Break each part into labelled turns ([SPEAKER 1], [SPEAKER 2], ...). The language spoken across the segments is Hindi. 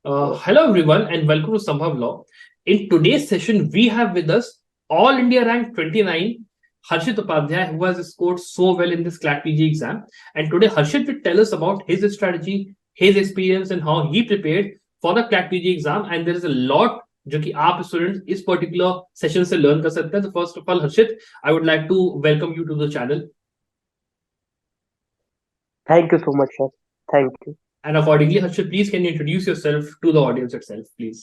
[SPEAKER 1] Hello everyone and welcome to Sambhav Law. In today's session, we have with us All India rank 29, Harshit Upadhyay, who has scored so well in this CLAT PG exam. And today Harshit will tell us about his strategy, his experience and how he prepared for the CLAT PG exam. And there is a lot जो कि आप स्टूडेंट्स इस पर्टिकुलर सेशन से लर्न कर सकते हैं. तो first of all Harshit, I would like to welcome you to the channel.
[SPEAKER 2] Thank you so much, sir. Thank you.
[SPEAKER 1] And accordingly, Harshit, please can you introduce yourself to the audience itself, please?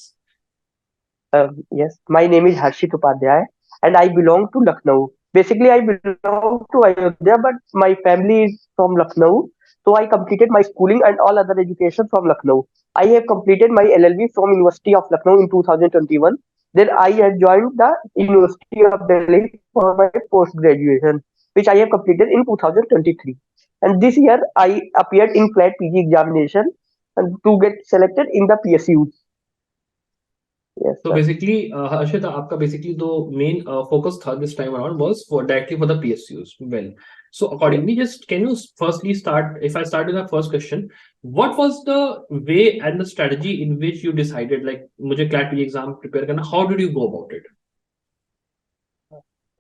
[SPEAKER 2] Yes, my name is Harshit Upadhyay and I belong to Lucknow. Basically, I belong to Ayodhya, but my family is from Lucknow. So I completed my schooling and all other education from Lucknow. I have completed my LLB from University of Lucknow in 2021. Then I have joined the University of Delhi for my post graduation, which I have completed in 2023. And this year I appeared in CLAT PG examination and to get selected in the PSU. Yes,
[SPEAKER 1] So
[SPEAKER 2] sir.
[SPEAKER 1] basically, Harshit, आपका basically the main focus था this time around was for directly for the PSUs. Well, so
[SPEAKER 2] Yes.
[SPEAKER 1] accordingly, just can you firstly start? If I start with the first question, what was the way and the strategy in which you decided like मुझे CLAT PG exam prepare करना? How did you go about it?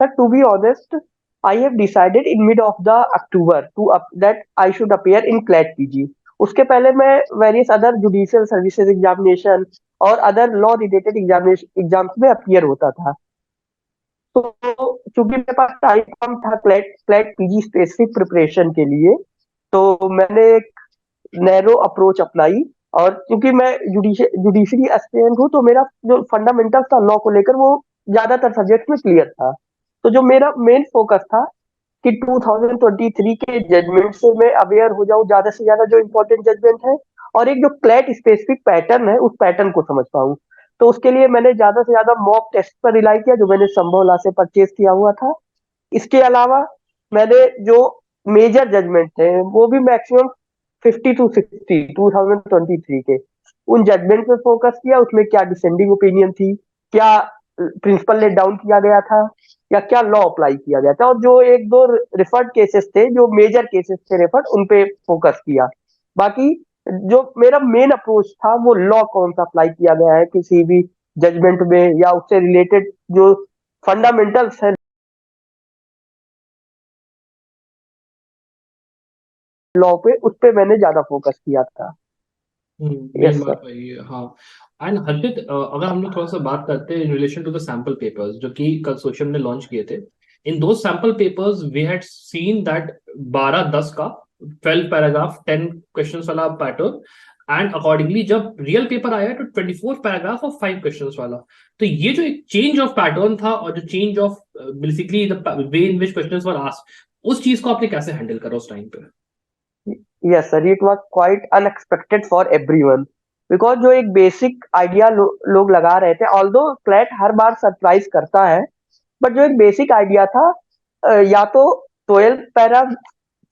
[SPEAKER 2] But to be honest, I have decided in mid of the October that I should appear in CLAT PG. उसके पहले मैं various other judicial services examination और other law related examination exams में अपीयर होता था. तो चूंकि मेरे पास टाइम कम था क्लैट पीजी स्पेसिफिक प्रिपरेशन के लिए, तो मैंने एक नैरो अप्रोच अपनाई. और क्योंकि मैं जुडिशरी एस्पिरेंट हूँ, तो मेरा जो फंडामेंटल्स था लॉ को लेकर वो ज्यादातर सब्जेक्ट में क्लियर था. तो जो मेरा मेन फोकस था कि 2023 के जजमेंट से मैं अवेयर हो जाऊं ज्यादा से ज्यादा जो इम्पोर्टेंट जजमेंट है, और एक जो क्लैट स्पेसिफिक पैटर्न है उस पैटर्न को समझ पाऊं. तो उसके लिए मैंने ज्यादा से ज्यादा मॉक टेस्ट पर रिलाई किया जो मैंने संभव ला से परचेज किया हुआ था. इसके अलावा मैंने जो मेजर जजमेंट थे वो भी मैक्सिमम 50 to 60 2023 के उन जजमेंट पे फोकस किया. उसमें क्या डिसेंडिंग ओपिनियन थी, क्या प्रिंसिपल लेट डाउन किया गया था, या क्या लॉ अप्लाई किया गया था, और जो एक दो रिफर्ड केसेस थे जो मेजर केसेस थे रेफर्ड, उन पे फोकस किया. बाकी जो मेरा मेन अप्रोच था वो लॉ कौन सा अप्लाई किया गया है किसी भी जजमेंट में, या उससे रिलेटेड जो फंडामेंटल्स है लॉ पे, उस पे मैंने ज्यादा फोकस किया था.
[SPEAKER 1] मेन
[SPEAKER 2] यस
[SPEAKER 1] बात
[SPEAKER 2] सर.
[SPEAKER 1] वही है. हाँ. एंड हर्षित, अगर हम लोग थोड़ा सा बात करते हैं in relation to the sample papers जो कि कंसोर्शियम ने लॉन्च किए थे. इन दो sample papers we had seen that 12-10 का 12 पैराग्राफ 10 क्वेश्चंस वाला पैटर्न. एंड अकॉर्डिंगली जब रियल पेपर आया तो 24 पैराग्राफ और 5 क्वेश्चंस वाला. तो ये जो एक चेंज ऑफ पैटर्न था और जो change of basically the way in which questions were asked, उस चीज को आपने कैसे हैंडल करा उस टाइम पे?
[SPEAKER 2] Yes sir, it was quite unexpected for everyone, because जो एक बेसिक आइडिया लोग लगा रहे थे, ऑल्दो क्लैट हर बार सरप्राइज करता है, बट जो एक बेसिक आइडिया था, या तो 12 para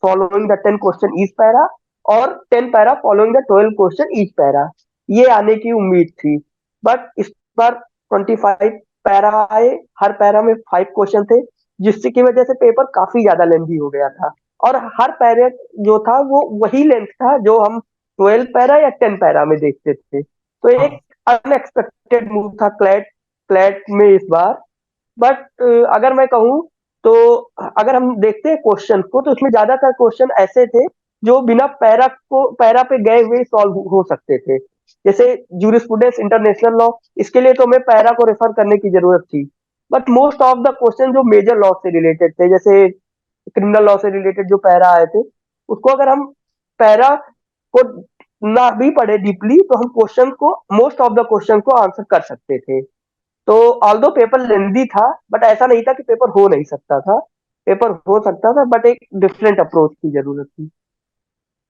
[SPEAKER 2] following the 10 question each para, और 10 para following the 12 question each para, ये आने की उम्मीद थी. बट इस बार 25 पैरा आए, हर पैरा में 5 क्वेश्चन थे, जिसकी वजह से पेपर काफी ज्यादा लेंथी हो गया था. और हर पैरा जो था वो वही लेंथ था जो हम 12 पैरा या 10 पैरा में देखते थे. तो एक
[SPEAKER 1] हाँ.
[SPEAKER 2] अनएक्सपेक्टेड मूव था क्लैट क्लैट में इस बार. बट अगर मैं कहूँ तो अगर हम देखते हैं क्वेश्चन को, तो उसमें ज्यादातर क्वेश्चन ऐसे थे जो बिना पैरा पे गए हुए सॉल्व हो सकते थे. जैसे जूरिस्प्रूडेंस इंटरनेशनल लॉ, इसके लिए तो हमें पैरा को रेफर करने की जरूरत थी. But most of the question जो मेजर लॉ से रिलेटेड थे, जैसे क्रिमिनल लॉ से रिलेटेड जो पैरा आए थे, उसको अगर हम पैरा को ना भी पढ़े डीपली, तो हम क्वेश्चन को, मोस्ट ऑफ द क्वेश्चन को आंसर कर सकते थे. तो ऑल्दो पेपर लेंदी था, बट ऐसा नहीं था कि पेपर हो नहीं सकता था. पेपर हो सकता था, बट एक डिफरेंट अप्रोच की जरूरत थी.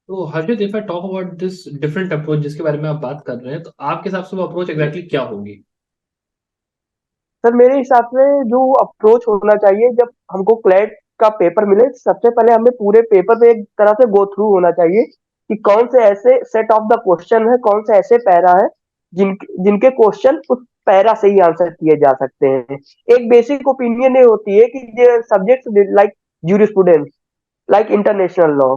[SPEAKER 1] तो Harshit, if I talk about this different approach जिसके बारे में आप बात कर रहे हैं, तो आपके हिसाब से वो अप्रोच एग्जैक्टली क्या होगी?
[SPEAKER 2] सर मेरे हिसाब से जो अप्रोच होना चाहिए, जब हमको क्लैट का पेपर मिले, सबसे पहले हमें पूरे पेपर पे एक तरह से गो थ्रू होना चाहिए कि कौन से ऐसे सेट ऑफ द क्वेश्चन है, कौन से ऐसे पैरा है जिनके क्वेश्चन उस पैरा से ही आंसर किए जा सकते हैं. एक बेसिक ओपिनियन ये होती है कि subjects like jurisprudence, like international law,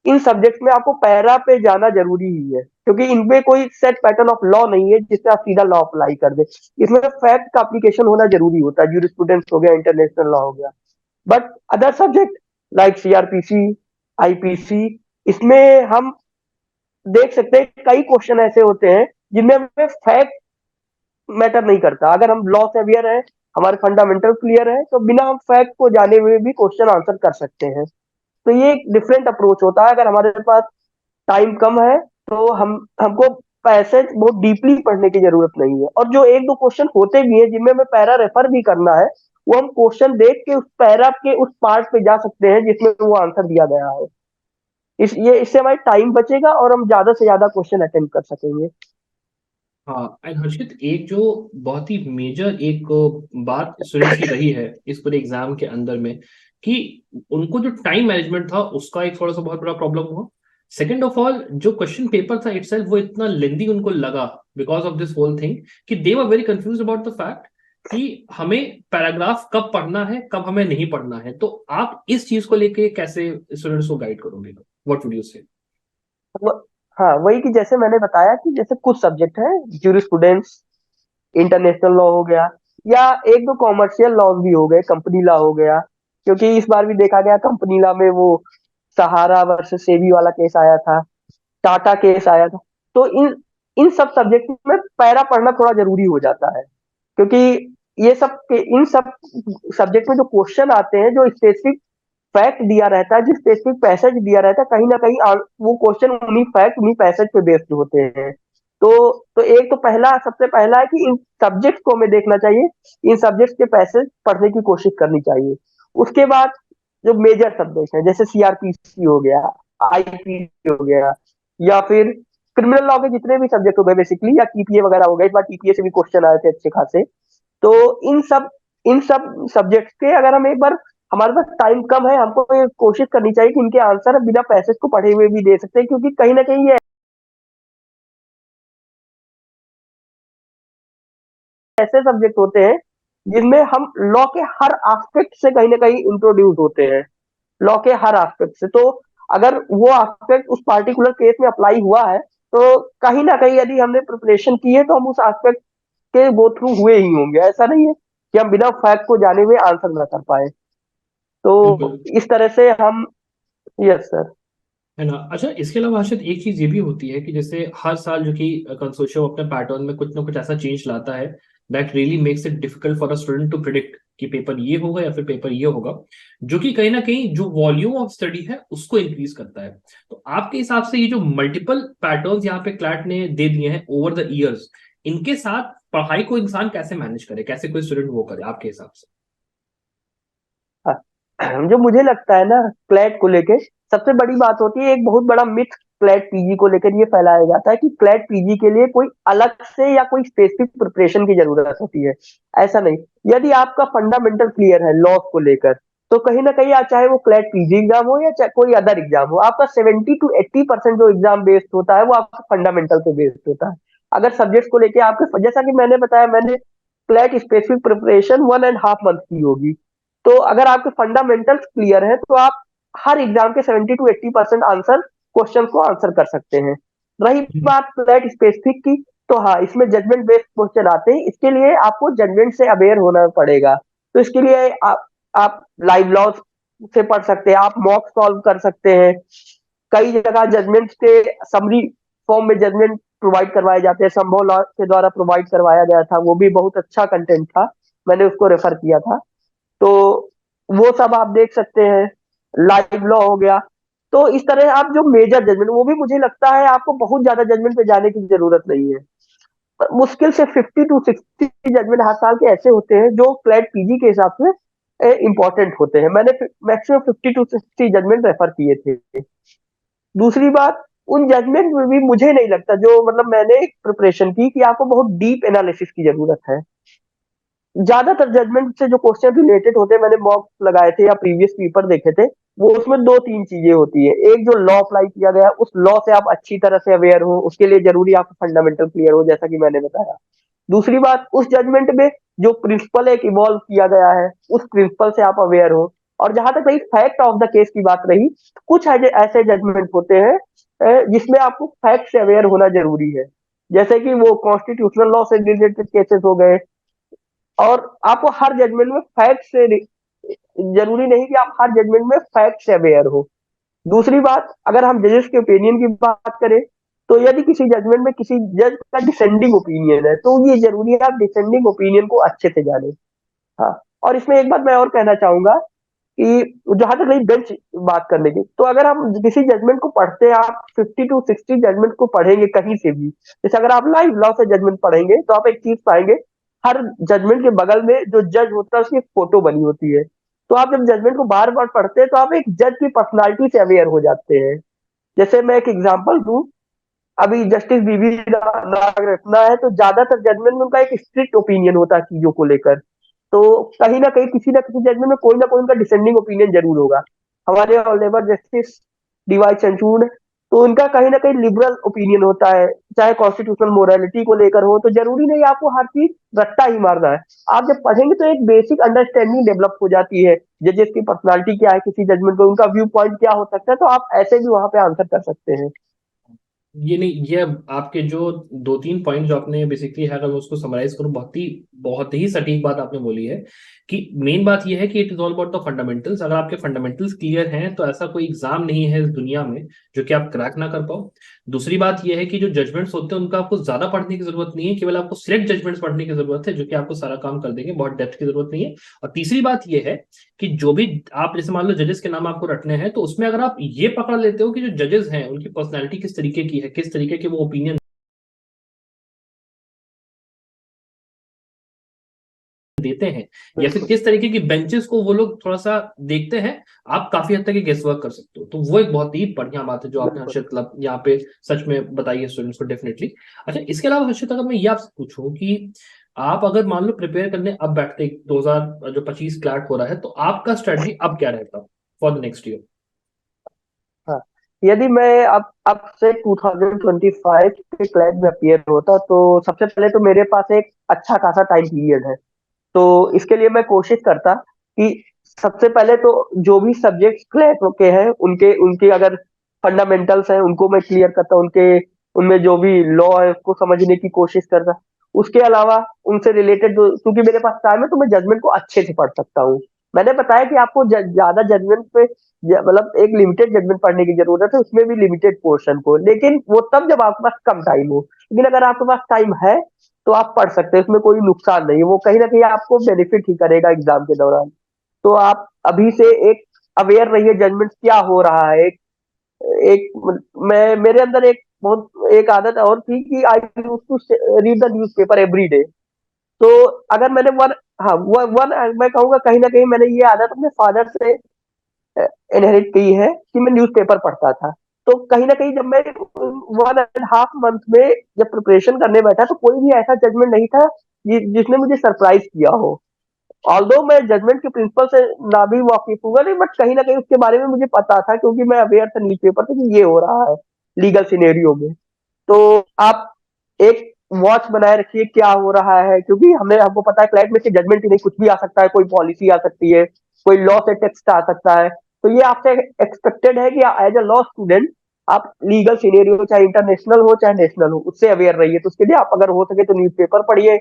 [SPEAKER 2] इन सब्जेक्ट्स में आपको पैरा पे जाना जरूरी ही है, क्योंकि इनमें कोई सेट पैटर्न ऑफ लॉ नहीं है जिससे आप सीधा लॉ अप्लाई कर दे। इसमें फैक्ट का एप्लीकेशन होना जरूरी होता है, जूरिस्प्रूडेंस हो गया, इंटरनेशनल लॉ हो गया। But other subject like CrPC, IPC, इसमें हम देख सकते हैं कई क्वेश्चन ऐसे होते हैं जिनमें हमें फैक्ट मैटर नहीं करता। अगर हम लॉ से अवेयर है, हमारे फंडामेंटल क्लियर है, तो बिना हम फैक्ट को जाने हुए भी क्वेश्चन आंसर कर सकते हैं। तो ये एक डिफरेंट अप्रोच होता है। अगर हमारे पास टाइम कम है तो हमको पैसेज बहुत डीपली पढ़ने की जरूरत नहीं है, और जो एक दो क्वेश्चन होते भी हैं जिनमें हमें पैरा रेफर भी करना है, वो हम क्वेश्चन देख के उस पैरा के उस पार्ट पे जा सकते हैं जिसमें वो आंसर दिया गया है। इससे हमारी टाइम बचेगा और हम ज्यादा से ज्यादा क्वेश्चन अटेम्प्ट कर सकेंगे।
[SPEAKER 1] हाँ एंड हर्षित, एक जो बहुत ही मेजर एक बात स्टूडेंट्स की रही है इस पूरे एग्जाम के अंदर में, कि उनको जो टाइम मैनेजमेंट था उसका एक थोड़ा सा बहुत बड़ा प्रॉब्लम हुआ। सेकेंड ऑफ ऑल, जो क्वेश्चन पेपर था इटसेल्फ वो इतना लेंदी उनको लगा because of this whole thing, कि they were very confuse about the fact कि हमें पैराग्राफ कब पढ़ना है कब हमें नहीं पढ़ना है। तो आप इस चीज को लेके कैसे स्टूडेंट्स को गाइड करोगे? व्हाट वुड यू से?
[SPEAKER 2] वो- हाँ, वही कि जैसे मैंने बताया कि जैसे कुछ सब्जेक्ट है, जूरिस्प्रूडेंस, इंटरनेशनल लॉ हो गया, या एक दो कॉमर्शियल लॉज भी हो गए, कंपनी लॉ हो गया, क्योंकि इस बार भी देखा गया कंपनी लॉ में वो सहारा वर्सेस सेबी वाला केस आया था, टाटा केस आया था। तो इन इन सब सब्जेक्ट में पैरा पढ़ना थोड़ा जरूरी हो जाता है, क्योंकि इन सब सब्जेक्ट में जो क्वेश्चन आते हैं, जो स्पेसिफिक फैक्ट दिया रहता है, जो स्पेसिफिक पैसेज दिया रहता है, कहीं ना कहीं वो क्वेश्चन उन्हीं फैक्ट उन्हीं पैसेज पे बेस्ड होते हैं। तो एक तो पहला सबसे पहला है कि इन सब्जेक्ट को हमें देखना चाहिए, इन सब्जेक्ट के पैसेज पढ़ने की कोशिश करनी चाहिए। उसके बाद जो मेजर सब्जेक्ट है जैसे सीआरपीसी हो गया, आईपीसी हो गया, या फिर क्रिमिनल लॉ के जितने भी सब्जेक्ट हो गए बेसिकली, या टीपीए वगैरह हो गए, इस बार टीपीए से भी क्वेश्चन आए थे अच्छे खासे। तो इन सब सब्जेक्ट्स के अगर हम एक बार, हमारे पास टाइम कम है, हमको ये कोशिश करनी चाहिए कि इनके आंसर बिना पैसेज को पढ़े हुए भी दे सकते हैं, क्योंकि कहीं ना कहीं ये ऐसे सब्जेक्ट होते हैं जिनमें हम लॉ के हर एस्पेक्ट से कहीं ना कहीं इंट्रोड्यूस होते हैं, लॉ के हर एस्पेक्ट से। तो अगर वो एस्पेक्ट उस पार्टिकुलर केस में अप्लाई हुआ है, तो कहीं ना कहीं यदि हमने प्रिपरेशन की है तो हम उस एस्पेक्ट के गो थ्रू हुए ही होंगे। ऐसा नहीं है कि हम बिना फैक्ट को जाने हुए आंसर ना कर पाए। तो
[SPEAKER 1] बिल्कुल,
[SPEAKER 2] इस तरह से हम, यस सर।
[SPEAKER 1] है ना। अच्छा, इसके अलावा हर्षद एक चीज ये भी होती है कि जैसे हर साल जो कि कंसोर्शियम अपने पैटर्न में कुछ ना कुछ ऐसा चेंज लाता है that really makes it difficult for a student to predict कि पेपर ये होगा या फिर पेपर ये होगा, जो कि कहीं ना कहीं जो वॉल्यूम ऑफ स्टडी है उसको इंक्रीज करता है। तो आपके हिसाब से ये जो मल्टीपल पैटर्न्स यहाँ पे क्लैट ने दे दिए हैं ओवर द ईयर्स, इनके साथ पढ़ाई को इंसान कैसे मैनेज करे, कैसे कोई स्टूडेंट वो करे आपके हिसाब से?
[SPEAKER 2] हाँ, जो मुझे लगता है ना, क्लैट को लेके सबसे बड़ी बात होती है, एक बहुत बड़ा मिथ क्लैट पीजी को लेकर ये फैलाया जाता है कि क्लैट पीजी के लिए कोई अलग से या कोई स्पेसिफिक प्रिपरेशन की जरूरत होती है। ऐसा नहीं। यदि आपका फंडामेंटल क्लियर है लॉ को लेकर, तो कहीं ना कहीं चाहे वो क्लैट पीजी एग्जाम हो या चाहे कोई अदर एग्जाम हो, आपका 70 to 80% जो एग्जाम बेस्ड होता है वो आपका फंडामेंटल पे बेस्ड होता है। अगर सब्जेक्ट को लेके आपके, जैसा कि मैंने बताया, मैंने क्लैट स्पेसिफिक प्रिपरेशन 1.5 मंथ की होगी। तो अगर आपके फंडामेंटल्स क्लियर है तो आप हर एग्जाम के 70 to 80% आंसर क्वेश्चन को आंसर कर सकते हैं। रही बात फ्लैट स्पेसिफिक की, तो हाँ, इसमें जजमेंट बेस्ड क्वेश्चन आते हैं। इसके लिए आपको जजमेंट से अवेयर होना पड़ेगा। तो इसके लिए आप लाइव लॉ से पढ़ सकते हैं, आप मॉक सॉल्व कर सकते हैं। कई जगह जजमेंट के समरी फॉर्म में जजमेंट प्रोवाइड करवाए जाते हैं, संभव लॉ के द्वारा प्रोवाइड करवाया गया था, वो भी बहुत अच्छा कंटेंट था, मैंने उसको रेफर किया था। तो वो सब आप देख सकते हैं। लाइव लॉ हो गया। तो इस तरह आप जो मेजर जजमेंट, वो भी मुझे लगता है आपको बहुत ज्यादा जजमेंट पे जाने की जरूरत नहीं है। मुश्किल से 50 to 60 जजमेंट हर साल के ऐसे होते हैं जो क्लैट पीजी के हिसाब से इंपॉर्टेंट होते हैं। मैंने मैक्सिमम 50 to 60 जजमेंट रेफर किए थे। दूसरी बात, उन जजमेंट में भी मुझे नहीं लगता, जो मतलब मैंने प्रिपरेशन की, कि आपको बहुत डीप एनालिसिस की जरूरत है। ज्यादातर जजमेंट से जो क्वेश्चन रिलेटेड होते हैं, मैंने मॉक लगाए थे या प्रीवियस पेपर देखे थे, वो उसमें दो तीन चीजें होती है। एक, जो लॉ अप्लाई किया गया उस लॉ से आप अच्छी तरह से अवेयर हो, उसके लिए जरूरी आपका फंडामेंटल क्लियर हो, जैसा कि मैंने बताया। दूसरी बात, उस जजमेंट में जो प्रिंसिपल एक इवॉल्व किया गया है, उस प्रिंसिपल से आप अवेयर हो। और जहां तक रही फैक्ट ऑफ द केस की बात रही, तो कुछ ऐसे जजमेंट होते हैं जिसमें आपको फैक्ट से अवेयर होना जरूरी है, जैसे कि वो कॉन्स्टिट्यूशनल लॉ से रिलेटेड केसेस हो गए। और आपको हर जजमेंट में फैक्ट से जरूरी नहीं कि आप हर जजमेंट में फैक्ट से अवेयर हो। दूसरी बात, अगर हम जजेस के ओपिनियन की बात करें, तो यदि किसी जजमेंट में किसी जज का डिसेंडिंग ओपिनियन है, तो ये जरूरी है आप डिसेंडिंग ओपिनियन को अच्छे से जाने। हाँ, और इसमें एक बात मैं और कहना चाहूंगा कि जहां तक रही बेंच बात करने की, तो अगर हम किसी जजमेंट को पढ़ते हैं, आप 50 to 60 जजमेंट को पढ़ेंगे कहीं से भी, जैसे अगर आप लाइव लॉ से जजमेंट पढ़ेंगे, तो आप एक चीज पाएंगे, हर जजमेंट के बगल में जो जज होता है उसकी एक फोटो बनी होती है। तो आप जब जजमेंट को बार बार पढ़ते हैं, तो आप एक जज की पर्सनालिटी से अवेयर हो जाते हैं। जैसे मैं एक एग्जांपल दूं, अभी जस्टिस बीबी नागरत्ना है, तो ज्यादातर जजमेंट में उनका एक स्ट्रिक्ट ओपिनियन होता है चीजों को लेकर। तो कहीं ना किसी जजमेंट में कोई ना कोई उनका डिसेंडिंग ओपिनियन जरूर होगा। हमारे ऑनरेबल जस्टिस डीवाई चंद्रचूड़, तो उनका कहीं ना कहीं लिबरल ओपिनियन होता है, चाहे कॉन्स्टिट्यूशनल मोरालिटी को लेकर हो। तो जरूरी नहीं आपको हर चीज रट्टा ही मारना है। आप जब पढ़ेंगे तो एक बेसिक अंडरस्टैंडिंग डेवलप हो जाती है, जजेस की पर्सनालिटी क्या है, किसी जजमेंट को उनका व्यू पॉइंट क्या हो सकता है, तो आप ऐसे भी वहां पे आंसर कर सकते हैं।
[SPEAKER 1] ये नहीं, ये आपके जो दो तीन पॉइंट जो आपने बेसिकली है, अगर मैं उसको समराइज करूं, बहुत ही सटीक बात आपने बोली है कि मेन बात ये है कि it is all about the fundamentals. अगर आपके फंडामेंटल्स क्लियर हैं तो ऐसा कोई एग्जाम नहीं है इस दुनिया में जो कि आप क्रैक ना कर पाओ। दूसरी बात ये है कि जो जजमेंट्स होते हैं उनका आपको ज्यादा पढ़ने की जरूरत नहीं है, केवल आपको सिलेक्ट जजमेंट्स पढ़ने की जरूरत है जो कि आपको सारा काम कर देंगे, बहुत डेप्थ की जरूरत नहीं है। और तीसरी बात ये है कि जो भी आप जैसे मान लो जजेस के नाम आपको रटने हैं, तो उसमें अगर आप ये पकड़ लेते हो कि जो जजेस हैं उनकी पर्सनैलिटी किस तरीके की है, किस तरीके के वो ओपिनियन देते हैं, या फिर
[SPEAKER 2] बिल्कुल।
[SPEAKER 1] किस तरीके की बेंचेस को वो लोग थोड़ा सा देखते हैं, आप काफी हद तक गेस वर्क कर सकते हो। तो वो एक बहुत ही बढ़िया बात है जो आपने
[SPEAKER 2] बिल्कुल।
[SPEAKER 1] हर्षित मतलब यहाँ पे सच में बताई है स्टूडेंट्स को, डेफिनेटली। अच्छा, इसके अलावा हर्षित, अगर मैं ये आपसे पूछूं कि आप अगर मान लो प्रिपेयर करने अब बैठते 2025 क्लैट हो रहा है, तो आपका स्ट्रेटजी अब क्या रहता फॉर द नेक्स्ट ईयर?
[SPEAKER 2] हाँ, यदि मैं अब से 2025 के क्लैट में अपीयर होता, तो सबसे पहले तो मेरे पास एक अच्छा खासा टाइम पीरियड है। तो इसके लिए मैं कोशिश करता कि सबसे पहले तो जो भी सब्जेक्ट्स क्लैट के हैं, उनके उनके अगर फंडामेंटल्स हैं उनको मैं क्लियर करता, उनके उनमें जो भी लॉ है उसको समझने की कोशिश करता। उसके अलावा उनसे रिलेटेड, क्योंकि मेरे पास टाइम है, तो मैं जजमेंट को अच्छे से पढ़ सकता हूँ। मैंने बताया कि आपको ज्यादा जजमेंट पे मतलब एक लिमिटेड जजमेंट पढ़ने की जरूरत है, उसमें भी लिमिटेड पोर्शन को, लेकिन वो तब जब आपके पास कम टाइम हो। लेकिन अगर आपके पास टाइम है, तो आप पढ़ सकते हैं, उसमें कोई नुकसान नहीं है, वो कहीं ना कहीं आपको बेनिफिट ही करेगा एग्जाम के दौरान। तो आप अभी से एक अवेयर रहिए जजमेंट क्या हो रहा है। एक एक मैं मेरे अंदर एक बहुत एक आदत और थी कि I use to read the newspaper every day. तो अगर मैंने वन हाँ वन मैं कहूंगा कहीं ना कहीं मैंने ये आदत अपने फादर से इनहेरिट की है कि मैं न्यूज़पेपर पढ़ता था। तो कहीं ना कहीं जब मैं 1.5 मंथ में जब प्रिपरेशन करने बैठा, तो कोई भी ऐसा जजमेंट नहीं था जिसने मुझे सरप्राइज किया हो। ऑल्दो मैं जजमेंट के प्रिंसिपल से ना भी वाकिफ हुआ नहीं, बट कहीं ना कहीं उसके बारे में मुझे पता था, क्योंकि मैं अवेयर था न्यूज़पेपर से कि ये हो रहा है लीगल सिनेरियो में। तो आप एक वॉच बनाए रखिए क्या हो रहा है, क्योंकि हमने हमको पता है क्लाइंट में से जजमेंट ही नहीं, कुछ भी आ सकता है, कोई पॉलिसी आ सकती है, कोई लॉ से टेक्स्ट आ सकता है। तो ये आपसे एक्सपेक्टेड है कि एज अ लॉ स्टूडेंट आप लीगल सिनेरियो, चाहे इंटरनेशनल हो चाहे नेशनल हो, उससे अवेयर रहिए। तो उसके लिए आप अगर हो सके तो न्यूज़पेपर पढ़िए,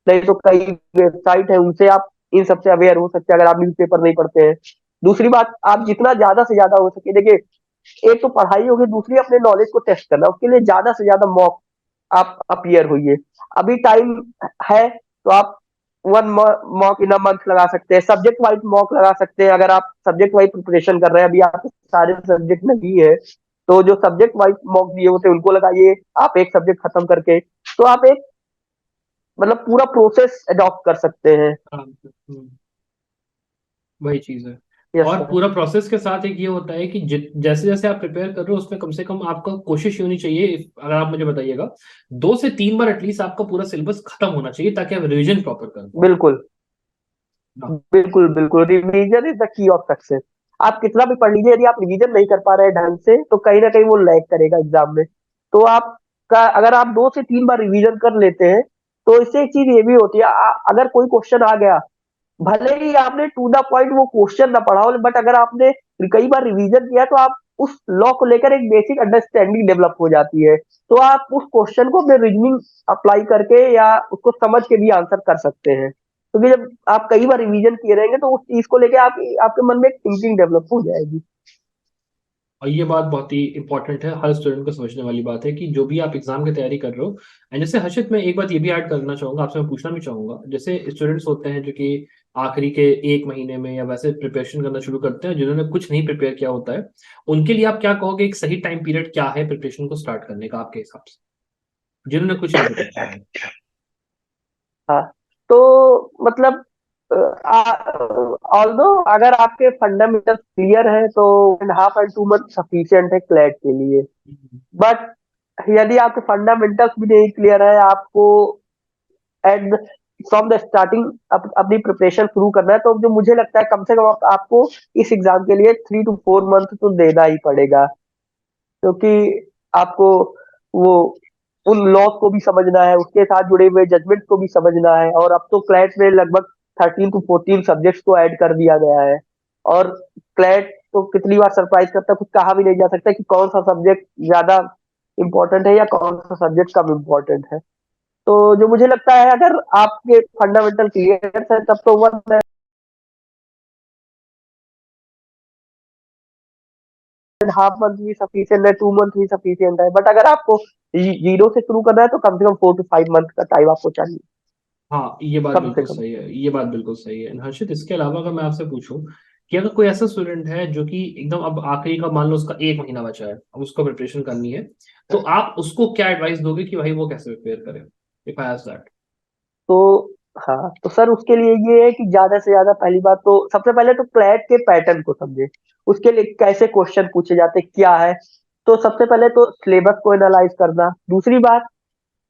[SPEAKER 2] नहीं तो कई वेबसाइट है उनसे आप इन सबसे अवेयर हो सकते हैं, अगर आप न्यूज़पेपर नहीं पढ़ते हैं। दूसरी बात, आप जितना ज्यादा से ज्यादा हो सके, देखिए, एक तो पढ़ाई होगी, दूसरी अपने नॉलेज को टेस्ट करना, उसके लिए ज्यादा से ज्यादा मॉक आप अपीयर होइए। अभी टाइम है, तो आप one mock in a month लगा सकते हैं, सब्जेक्ट वाइज मॉक लगा सकते हैं। अगर आप सब्जेक्ट वाइज प्रिपरेशन कर रहे हैं, अभी आपके सारे सब्जेक्ट नहीं है, तो जो सब्जेक्ट वाइज मॉक दिए होते हैं उनको लगाइए, आप एक सब्जेक्ट खत्म करके। तो आप एक मतलब पूरा प्रोसेस अडॉप्ट कर सकते हैं।
[SPEAKER 1] हाँ, वही चीज है।
[SPEAKER 2] यस
[SPEAKER 1] और
[SPEAKER 2] सर।
[SPEAKER 1] पूरा प्रोसेस के साथ एक ये होता है कि जैसे जैसे आप प्रिपेयर कर रहे हो, उसमें कम से कम आपका कोशिश ये होनी चाहिए, अगर आप मुझे बताइएगा, 2 से 3 बार एटलीस्ट आपका पूरा सिलेबस खत्म होना चाहिए ताकि आप रिवीजन प्रॉपर कर पाओ।
[SPEAKER 2] बिल्कुल
[SPEAKER 1] हाँ।
[SPEAKER 2] बिल्कुल बिल्कुल, revision is the key of success. आप कितना भी पढ़ लीजिए, यदि आप रिवीजन नहीं कर पा रहे हैं ढंग से, तो कहीं ना कहीं वो लैग करेगा एग्जाम में। तो आपका अगर आप 2 से 3 बार रिवीजन कर लेते हैं, तो इससे एक चीज ये भी होती है, अगर कोई क्वेश्चन आ गया भले ही आपने टू द पॉइंट वो क्वेश्चन ना पढ़ा हो, बट अगर आपने कई बार रिवीजन किया तो आप उस लॉ को लेकर एक बेसिक अंडरस्टैंडिंग डेवलप हो जाती है। तो आप उस क्वेश्चन को अपने रीजनिंग अप्लाई करके या उसको समझ के भी आंसर कर सकते हैं, क्योंकि जब आप कई बार रिवीजन किए रहेंगे तो उस चीज को लेके आप आपके मन में एक थिंकिंग डेवलप हो जाएगी।
[SPEAKER 1] और ये बात बहुत ही इंपॉर्टेंट है, हर स्टूडेंट को समझने वाली बात है कि जो भी आप एग्जाम की तैयारी कर रहे हो। एंड जैसे हर्षित, मैं एक बात ये भी ऐड करना चाहूंगा, आपसे मैं पूछना भी चाहूंगा, जैसे स्टूडेंट्स होते हैं जो कि आखिरी के एक महीने में या वैसे प्रिपरेशन करना शुरू करते हैं, जिन्होंने कुछ नहीं प्रिपेयर किया होता है, उनके लिए आप क्या कहोगे, एक सही टाइम पीरियड क्या है प्रिपरेशन को स्टार्ट करने का आपके हिसाब से, जिन्होंने कुछ नहीं प्रिपेयर किया है?
[SPEAKER 2] हाँ, तो मतलब ऑल्दो अगर आपके फंडामेंटल क्लियर है तो 1.5 and 2 month सफिशियंट है क्लैट के लिए।
[SPEAKER 1] हम्म।
[SPEAKER 2] बट यदि आपके फंडामेंटल्स भी नहीं क्लियर है, आपको एट फ्रॉम द स्टार्टिंग अपनी प्रिपरेशन शुरू करना है, तो जो मुझे लगता है कम से कम आपको इस एग्जाम के लिए 3 to 4 month तो देना ही पड़ेगा, क्योंकि आपको वो उन लॉज को भी समझना है, उसके साथ जुड़े हुए जजमेंट को भी समझना है। और अब तो क्लैट में लगभग 13 to 14 सब्जेक्ट्स को ऐड कर दिया गया है। और क्लैट तो कितनी बार सरप्राइज करता है, कुछ कहा भी नहीं जा सकता कि कौन सा सब्जेक्ट ज्यादा इंपॉर्टेंट है या कौन सा सब्जेक्ट कम इम्पोर्टेंट है। तो जो मुझे लगता है, अगर आपके फंडामेंटल क्लियर है तब तो 1.5 month भी सफिशियंट है, 2 month भी सफिशियंट है। बट अगर आपको जीरो से शुरू करना है तो कम से कम 4 to 5 month का टाइम आपको चाहिए,
[SPEAKER 1] हाँ, ये बात
[SPEAKER 2] कम से
[SPEAKER 1] बिल्कुल
[SPEAKER 2] कम।
[SPEAKER 1] सही है, ये बात बिल्कुल सही है। हर्षित, इसके अलावा अगर मैं आपसे पूछूं कि अगर कोई ऐसा स्टूडेंट है जो कि एकदम अब आखिरी का, मान लो उसका एक महीना बचा है, अब उसको प्रिपरेशन करनी है, तो आप उसको क्या एडवाइस दोगे कि भाई वो कैसे प्रिपेयर करे, इफ आई आस्क दैट?
[SPEAKER 2] तो हाँ, तो सर उसके लिए ये है कि ज्यादा से ज्यादा पहली बात तो सबसे पहले तो क्लैट के पैटर्न को समझे, उसके लिए कैसे क्वेश्चन पूछे जाते क्या है। तो सबसे पहले तो सिलेबस को एनालाइज करना। दूसरी बात,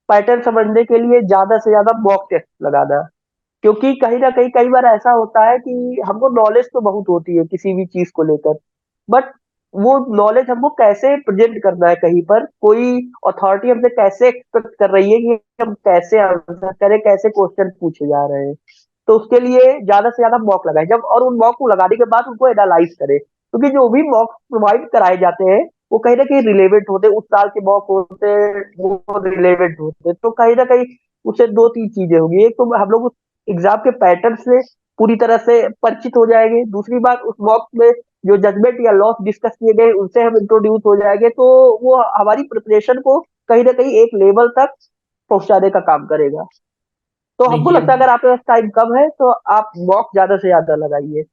[SPEAKER 2] पैटर्न समझने के लिए ज्यादा से ज्यादा मॉक टेस्ट लगाना, क्योंकि कहीं ना कहीं कई बार ऐसा होता है कि हमको नॉलेज तो बहुत होती है किसी भी चीज को लेकर, बट वो नॉलेज हमको कैसे प्रेजेंट करना है, कहीं पर कोई अथॉरिटी हमसे कैसे एक्सपेक्ट कर रही है कि हम कैसे आंसर करें, कैसे क्वेश्चन पूछे जा रहे हैं। तो उसके लिए ज्यादा से ज्यादा मॉक लगाए जब, और उन मॉक को लगाने के बाद उनको एनालाइज करें, क्योंकि जो भी मॉक प्रोवाइड कराए जाते हैं वो कहीं ना कहीं रिलेवेंट होते हैं, उस साल के मॉक होते हैं, वो रिलेवेंट होते हैं। तो कहीं ना कहीं उससे दो तीन चीजें होंगी, एक तो हम लोग एग्जाम के पैटर्न से पूरी तरह से परिचित हो जाएंगे। दूसरी बात, उस वक्त में जो जजमेंट या लॉस डिस्कस किए गए उनसे हम इंट्रोड्यूस हो जाएंगे, तो वो हमारी प्रिपरेशन को कहीं ना कहीं एक लेवल तक पहुंचाने का काम करेगा। तो
[SPEAKER 1] नहीं
[SPEAKER 2] हमको
[SPEAKER 1] ये
[SPEAKER 2] लगता है अगर आपके पास टाइम कम है तो आप मॉक ज्यादा से ज्यादा लगाइए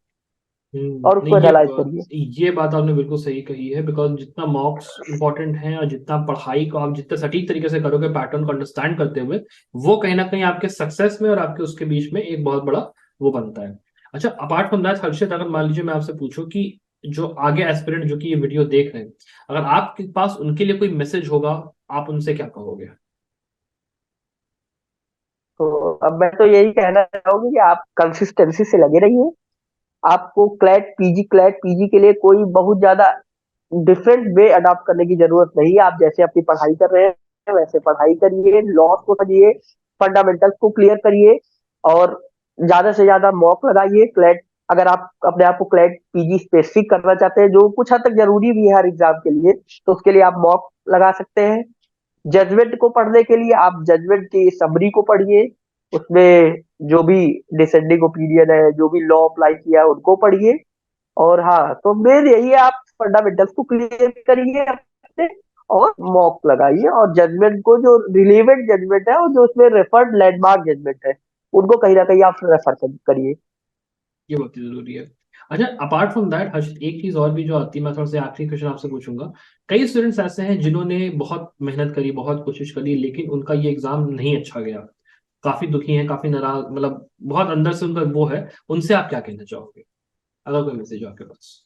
[SPEAKER 2] और उसको
[SPEAKER 1] नहीं
[SPEAKER 2] एनालाइज करिए।
[SPEAKER 1] ये बात आपने बिल्कुल सही कही है, बिकॉज जितना मॉक्स इंपॉर्टेंट है और जितना पढ़ाई को आप जितने सटीक तरीके से करोगे पैटर्न को अंडरस्टैंड करते हुए, वो कहीं ना कहीं आपके सक्सेस में और आपके उसके बीच में एक बहुत बड़ा वो बनता है। अच्छा, अपार्ट फ्रॉम दैट हर्षित, अगर मान लीजिए मैं आपसे पूछूं कि जो आगे एस्पिरेंट जो कि ये वीडियो देख रहे हैं, अगर आपके पास उनके लिए कोई मैसेज होगा, आप उनसे क्या कहोगे?
[SPEAKER 2] तो अब मैं तो यही कहना चाहूंगी कि आप कंसिस्टेंसी से लगे रहिए। आपको क्लैट पीजी के लिए कोई बहुत ज्यादा डिफरेंट वे अडॉप्ट करने की जरूरत नहीं है। आप जैसे अपनी पढ़ाई कर रहे हैं वैसे पढ़ाई करिए, लॉस को समझिए, फंडामेंटल्स को क्लियर करिए, और ज्यादा से ज्यादा मॉक लगाइए क्लैट। अगर आप अपने आप को क्लैट पीजी स्पेसिफिक करना चाहते हैं, जो कुछ हद तक जरूरी भी है हर एग्जाम के लिए, तो उसके लिए आप मॉक लगा सकते हैं। जजमेंट को पढ़ने के लिए आप जजमेंट की समरी को पढ़िए, उसमें जो भी डिसेंडिंग ओपिनियन है, जो भी लॉ अप्लाई किया है उनको पढ़िए। और हाँ, तो मेन यही है, आप फंडामेंटल्स को क्लियर करिए अपने, और मॉक लगाइए, और जजमेंट को जो रिलेवेंट जजमेंट है और जो उसमें रेफर्ड लैंडमार्क जजमेंट है उनको कहीं ना कहीं आप रेफर करिए।
[SPEAKER 1] ये बहुत ही जरूरी है। अच्छा, अपार्ट फ्रॉम दैट हर्षित, एक चीज और भी जो आती है, मैं थोड़ा सा आखिरी क्वेश्चन आपसे पूछूंगा। कई स्टूडेंट्स ऐसे हैं जिन्होंने बहुत मेहनत करी, बहुत कोशिश करी, लेकिन उनका ये एग्जाम नहीं अच्छा गया, काफी दुखी हैं, काफी नाराज, मतलब बहुत अंदर से उनका वो है, उनसे आप क्या कहना चाहोगे, अगर कोई मैसेज हो आपके पास?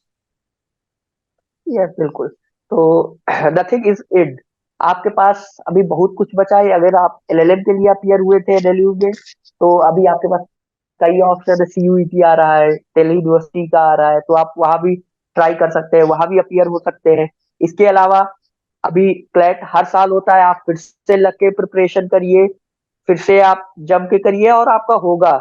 [SPEAKER 2] यस, बिल्कुल। तो नथिंग इज इड, आपके पास अभी बहुत कुछ बचा है। अगर आप एलएलएम के लिए अपियर हुए थे एलएलयू में, तो अभी आपके पास कई ऑप्शन है। सीयूईटी आ रहा है, दिल्ली यूनिवर्सिटी का आ रहा है, तो आप वहां भी ट्राई कर सकते हैं, वहां भी अपियर हो सकते हैं। इसके अलावा अभी क्लैट हर साल होता है, आप फिर से लग के प्रिपरेशन करिए, फिर से आप जम के करिए और आपका होगा।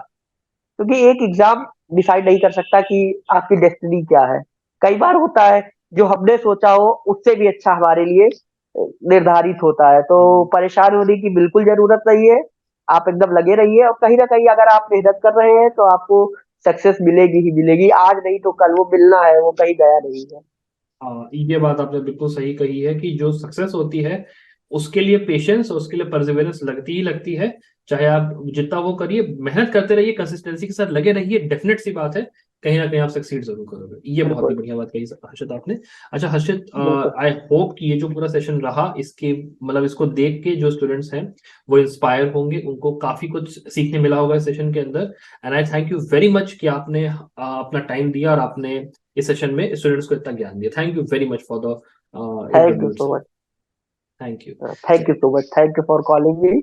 [SPEAKER 2] क्योंकि एक एग्जाम डिसाइड नहीं कर सकता कि आपकी डेस्टिनी क्या है। कई बार होता है जो हमने सोचा हो उससे भी अच्छा हमारे लिए निर्धारित होता है, तो परेशान होने की बिल्कुल जरूरत नहीं है। आप एकदम लगे रहिए, और कहीं ना कहीं अगर आप मेहनत कर रहे हैं तो आपको सक्सेस मिलेगी ही मिलेगी, आज नहीं तो कल वो मिलना है, वो कहीं गया नहीं है।
[SPEAKER 1] हाँ, ये बात आपने बिल्कुल सही कही है कि जो सक्सेस होती है उसके लिए पेशेंस और उसके लिए परसिवरेंस लगती ही लगती है। चाहे आप जितना वो करिए, मेहनत करते रहिए, कंसिस्टेंसी के साथ लगे रहिए, डेफिनेट सी बात है कहीं ना कहीं आप सक्सीड जरूर करोगे। ये बहुत ही
[SPEAKER 2] बिल्कुल।
[SPEAKER 1] बढ़िया बात कही हर्षित आपने। अच्छा हर्षित,
[SPEAKER 2] बिल्कुल।
[SPEAKER 1] आई होप कि ये जो पूरा सेशन रहा, इसके मतलब इसको देख के जो स्टूडेंट्स हैं वो इंस्पायर होंगे, उनको काफी कुछ सीखने मिला होगा इस सेशन के अंदर। And I thank you very much कि आपने अपना टाइम दिया और आपने इस सेशन में स्टूडेंट्स को इतना ज्ञान दिया। Thank you very much for the
[SPEAKER 2] thank you
[SPEAKER 1] interview
[SPEAKER 2] so
[SPEAKER 1] itself.
[SPEAKER 2] Much.
[SPEAKER 1] Thank you.
[SPEAKER 2] Thank you so much, thank you for calling me.